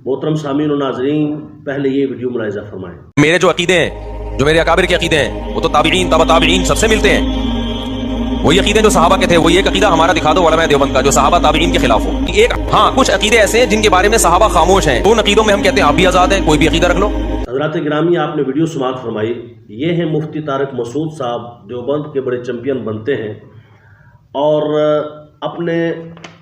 मोहतरम सामीन और नाज़रीन, पहले ये वीडियो मुलाहिज़ा फरमाएं। मेरे जो अकीदे हैं, जो मेरे अकाबिर के अकीदे हैं, वो तो ताबीईन तबा ताबीईन सबसे मिलते हैं। वही अकीदे जो सहाबा के थे, वही एक अकीदा हमारा दिखा दो उलमा देवबंद का जो सहाबा ताबीईन के खिलाफ हो। एक हाँ, कुछ अकीदे ऐसे हैं जिनके बारे में सहाबा खामोश हैं, उन अकीदों में हम कहते हैं आप भी आज़ाद हैं, कोई भी अकीदा रख लो। हज़रात गिरामी, आपने वीडियो समाअत फरमाई। ये हैं मुफ्ती तारिक मसूद साहब, देवबंद के बड़े चैम्पियन बनते हैं और अपने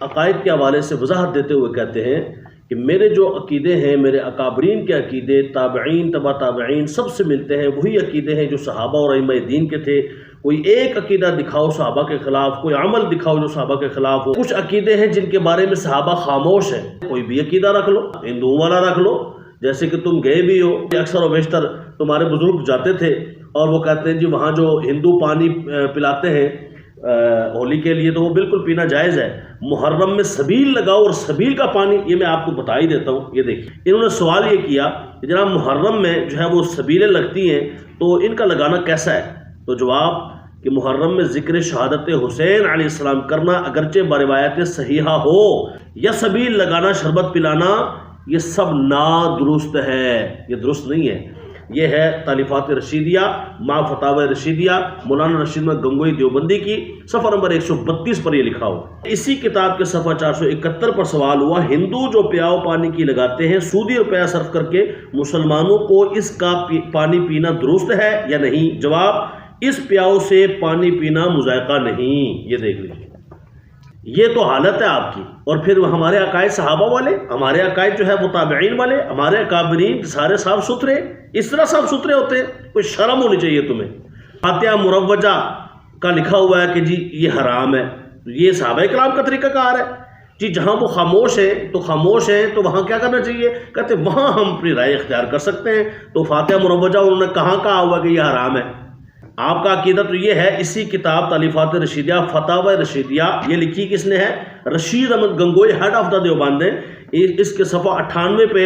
अकायद के हवाले से वजाहत देते हुए कहते हैं कि मेरे जो अकीदे हैं, मेरे अकाबरीन के अकीदे ताबईन तबा ताबईन सबसे मिलते हैं। वही अकीदे हैं जो सहाबा और अइम्मा दीन के थे। कोई एक अकीदा दिखाओ सहाबा के ख़िलाफ़, कोई अमल दिखाओ जो सहाबा के ख़िलाफ़ हो। कुछ अकीदे हैं जिनके बारे में सहाबा खामोश हैं। कोई भी अकीदा रख लो, हिंदुओं वाला रख लो, जैसे कि तुम गए भी हो, अक्सर और बेशतर तुम्हारे बुजुर्ग जाते थे और वो कहते हैं जी वहाँ जो हिंदू पानी पिलाते हैं होली के लिए, तो वो बिल्कुल पीना जायज़ है। मुहर्रम में सबील लगाओ, और सबील का पानी ये मैं आपको बता ही देता हूँ। ये देखिए, इन्होंने सवाल ये किया कि जनाब मुहर्रम में जो है वो सबीलें लगती हैं, तो इनका लगाना कैसा है? तो जवाब कि मुहर्रम में ज़िक्र शहादत हुसैन अलैहिस्सलाम करना अगरचे बरिवायत सहीहा हो, या सबील लगाना, शरबत पिलाना, ये सब नादुरुस्त है, ये दुरुस्त नहीं है। ये है तालिफात रशीदिया मा फतावा रशीदिया मौलाना रशीद गंगोई देवबंदी की, सफ़ा नंबर 132 पर ये लिखा हो। इसी किताब के सफ़ा 471 पर सवाल हुआ, हिंदू जो प्याव पानी की लगाते हैं सूदी रुपया सर्फ करके, मुसलमानों को इसका पानी पीना दुरुस्त है या नहीं? जवाब, इस प्याव से पानी पीना मुज़ायका नहीं। ये देख लीजिए, ये तो हालत है आपकी। और फिर हमारे अकायद सहाबा वाले, हमारे अकायद जो है वो ताबईन वाले, हमारे अकाबरीन सारे साफ सुथरे, इस तरह साफ सुथरे होते हैं। कोई शर्म होनी चाहिए तुम्हें। फातिहा मुरव्वजा का लिखा हुआ है कि जी ये हराम है, ये सहाबा कलाम का तरीक़ाकार है जी। जहाँ वो खामोश है तो खामोश है, तो वहाँ क्या करना चाहिए? कहते वहाँ हम अपनी राय इख्तियार कर सकते हैं। तो फातिहा मुरव्वजा उन्होंने कहाँ कहा हुआ कि यह हराम है? आपका अकीदा तो ये है। इसी किताब तालिफात रशीदिया फतावा रशीदिया, ये लिखी किसने है? Rashid Ahmad Gangohi, head of the Deoband है। इसके सफ़ा 98 पे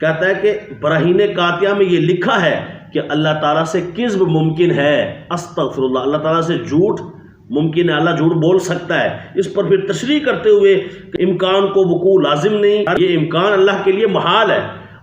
कहता है कि बराहीने कातिया में ये लिखा है कि अल्लाह ताला से किज़्ब मुमकिन है। अस्तग़फिरुल्लाह, अल्लाह ताला से झूठ मुमकिन है, अल्लाह झूठ बोल सकता है। इस पर फिर तशरीह करते हुए इम्कान को वकू लाजिम नहीं, ये इम्कान अल्लाह के लिए महाल है।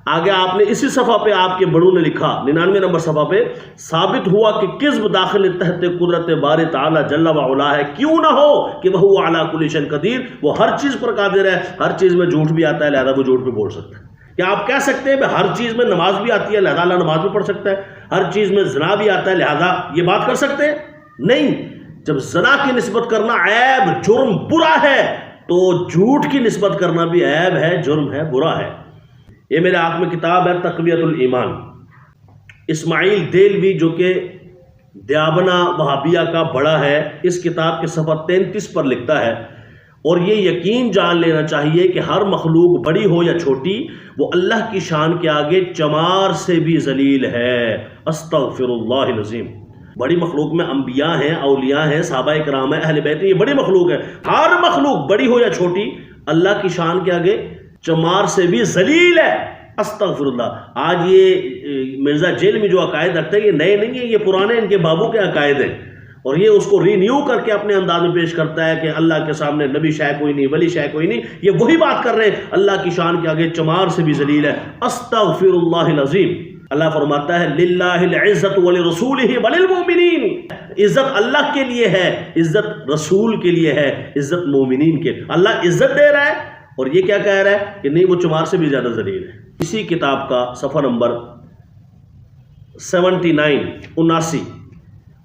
आगे आपने इसी सफ़ा पे आपके बड़ों ने लिखा 99 नंबर सफ़ा पे, साबित हुआ कि किज़्ब दाखिल तहत कुदरत बारी ताला जल्ला व उला है। क्यों ना हो कि वह अला कुल्ली शैइन कदीर, वो हर चीज़ पर कादिर है। हर चीज़ में झूठ भी आता है, लिहाजा वो झूठ भी बोल सकता है। क्या आप कह सकते हैं हर चीज़ में नमाज भी आती है, लिहाजा अल्लाह नमाज भी पढ़ सकता है? हर चीज़ में ज़िना भी आता है, लिहाजा ये बात कर सकते हैं? नहीं। जब ज़िना की निस्बत करना ऐब, जुर्म, बुरा है, तो झूठ की निस्बत करना भी ऐब है, जुर्म है, बुरा है। ये मेरे हाथ में किताब है तक़वियतुल ईमान, इस्माइल देलवी जो कि देवबना वहाबिया का बड़ा है, इस किताब के सफ़ा 33 पर लिखता है। और ये यकीन जान लेना चाहिए कि हर मखलूक बड़ी हो या छोटी, वो अल्लाह की शान के आगे चमार से भी जलील है। अस्तग़फिरुल्लाहिल अज़ीम। बड़ी मखलूक में अंबिया हैं, औलिया हैं, सहाबा किराम हैं, अहले बैत, ये बड़ी मखलूक है। हर मखलूक बड़ी हो या छोटी, अल्लाह की शान के आगे चमार से भी जलील है। अस्तग़फिरुल्लाह। आज ये मिर्ज़ा जेल में जो अकायद रखते हैं, ये नए नहीं है, ये पुराने इनके बाबू के अकायद हैं। और ये उसको रीन्यू करके अपने अंदाज में पेश करता है कि अल्लाह के सामने नबी शाय कोई नहीं, वली शाय कोई नहीं। ये वही बात कर रहे हैं, अल्लाह की शान के आगे चमार से भी जलील है। अस्तग़फिरुल्लाहिल अज़ीम। अल्लाह फरमाता है लिल्लाहिल इज़्ज़तु व लिरसूलिहि व लिलमुमिनीन। इज़्ज़त अल्लाह के लिए है, इज़्ज़त रसूल के लिए है, इज़्ज़त मोमिनीन के। अल्लाह इज़्ज़त दे रहा है और ये क्या कह रहा है कि नहीं वो चमार से भी ज़्यादा जलील है। इसी किताब का सफ़ा नंबर 79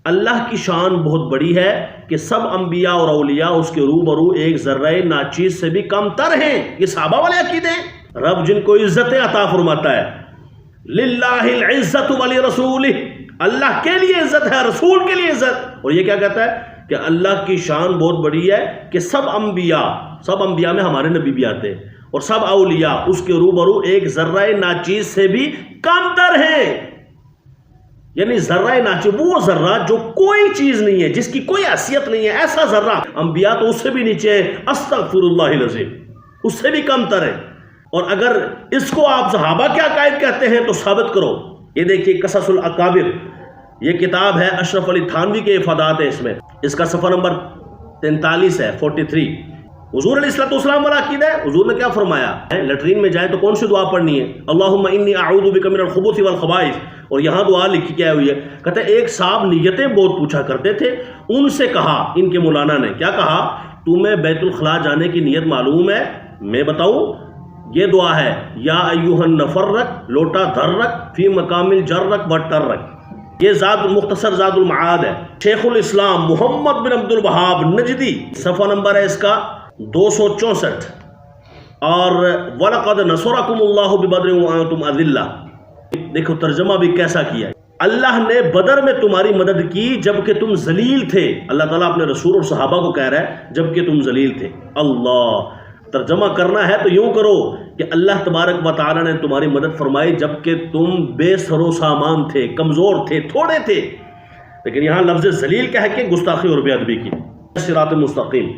अल्लाह की शान बहुत बड़ी है कि सब अंबिया और औलिया उसके रूबरू एक ज़र्रा नाचीज़ से भी कम तर हैं। ये सहाबा वाले अकीदे हैं। रब जिनको इज़्ज़तें अता फरमाता है, लिल्लाहिल इज़्ज़तु व लिरसूलिहि, अल्लाह के लिए इज़्ज़त है, रसूल के लिए इज़्ज़त। और ये क्या कहता है कि अल्लाह की शान बहुत बड़ी है कि सब अंबिया में हमारे नबी भी आते हैं, और सब औलिया उसके रूबरू एक ज़र्रा नाचीज़ से भी कम तर हैं। यानी ज़र्रा नाचीज़, वो ज़र्रा जो कोई चीज़ नहीं है, जिसकी कोई हैसियत नहीं है, ऐसा ज़र्रा। अंबिया तो उससे भी नीचे है, अस्तग़फिरुल्लाहिल अज़ीम, उससे भी कम तर है। और अगर इसको आप सहाबा के अकायद कहते हैं तो साबित करो। ये देखिए क़ससुल अकाबिर, ये किताब है अशरफ अली थानवी के इफ़ादात है। इसमें इसका सफ़ा नंबर 43 है, 43। حضور علیہ الصلوۃ والسلام والا عقیدہ ہے. حضور نے کیا فرمایا ہے؟ لیٹرین میں جائے تو کون سی دعا پڑھنی ہے؟ اللہم انی اعوذ بک من الخبث والخبائث. اور یہاں دعا لکھی کیا ہوئی ہے؟ کہتے ہیں ایک صاحب نیتیں بہت پوچھا کرتے تھے، ان سے کہا، ان کے مولانا نے کیا کہا، تمہیں بیت الخلاء جانے کی نیت معلوم ہے؟ میں بتاؤں؟ یہ دعا ہے، یا ایھا النفرک، لوٹا دھر رکھ، فی مقام الجرک و ٹرک. یہ مختصر زاد المعاد ہے. شیخ الاسلام محمد بن عبد الوہاب نجدی، صفحہ نمبر ہے اس کا 264. اور وَلَقَدْ نَصَرَكُمُ اللَّهُ بِبَدْرٍ وَأَنْتُمْ أَذِلَّةٌ. دیکھو ترجمہ بھی کیسا کیا ہے. اللہ نے بدر میں تمہاری مدد کی جبکہ تم ذلیل تھے. اللہ تعالیٰ اپنے رسول اور صحابہ کو کہہ رہا ہے جبکہ تم ذلیل تھے. اللہ ترجمہ کرنا ہے تو یوں کرو کہ اللہ تبارک و تعالیٰ نے تمہاری مدد فرمائی جبکہ تم بے سر و سامان تھے، کمزور تھے، تھوڑے تھے. لیکن یہاں لفظ ذلیل کہہ کے گستاخی اور بے ادبی کی. صراط مستقیم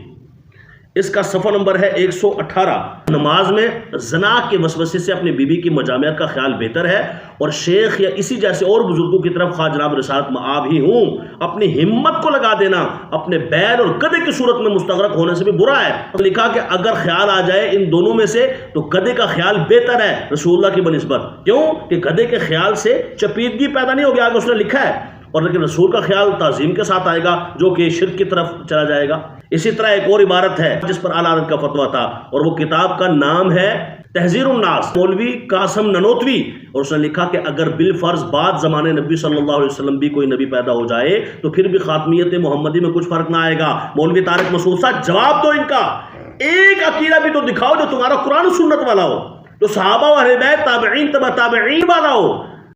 اس کا صفحہ نمبر ہے 118. نماز میں زنا کے وسوسے سے اپنی بیوی کی مجامعت کا خیال بہتر ہے، اور شیخ یا اسی جیسے اور بزرگوں کی طرف خواہ جناب رسالت مآب ہی ہوں. اپنی ہمت کو لگا دینا اپنے بیل اور گدھے کی صورت میں مستغرق ہونے سے بھی برا ہے. لکھا کہ اگر خیال آ جائے ان دونوں میں سے تو گدھے کا خیال بہتر ہے رسول اللہ کی بنسبت. کیوں کہ گدھے کے خیال سے چپیدگی پیدا نہیں ہوگی، آگے اس نے لکھا ہے، اور لیکن رسول کا خیال تعظیم کے ساتھ آئے گا جو کہ شرک کی طرف چلا جائے گا. اسی طرح ایک اور عبارت ہے جس پر اعلی حضرت کا فتویٰ تھا، اور وہ کتاب کا نام ہے تحذیر الناس، مولوی قاسم ننوتوی. اور اس نے لکھا کہ اگر بالفرض بعد زمانے نبی صلی اللہ علیہ وسلم بھی کوئی نبی پیدا ہو جائے تو پھر بھی خاتمیت محمدی میں کچھ فرق نہ آئے گا. مولوی طارق مسعود صاحب جواب دو ان کا، ایک عقیدہ بھی تو دکھاؤ جو تمہارا قرآن و سنت والا ہو، جو صحابہ و اہل بیت تابعین تبع تابعین والا ہو.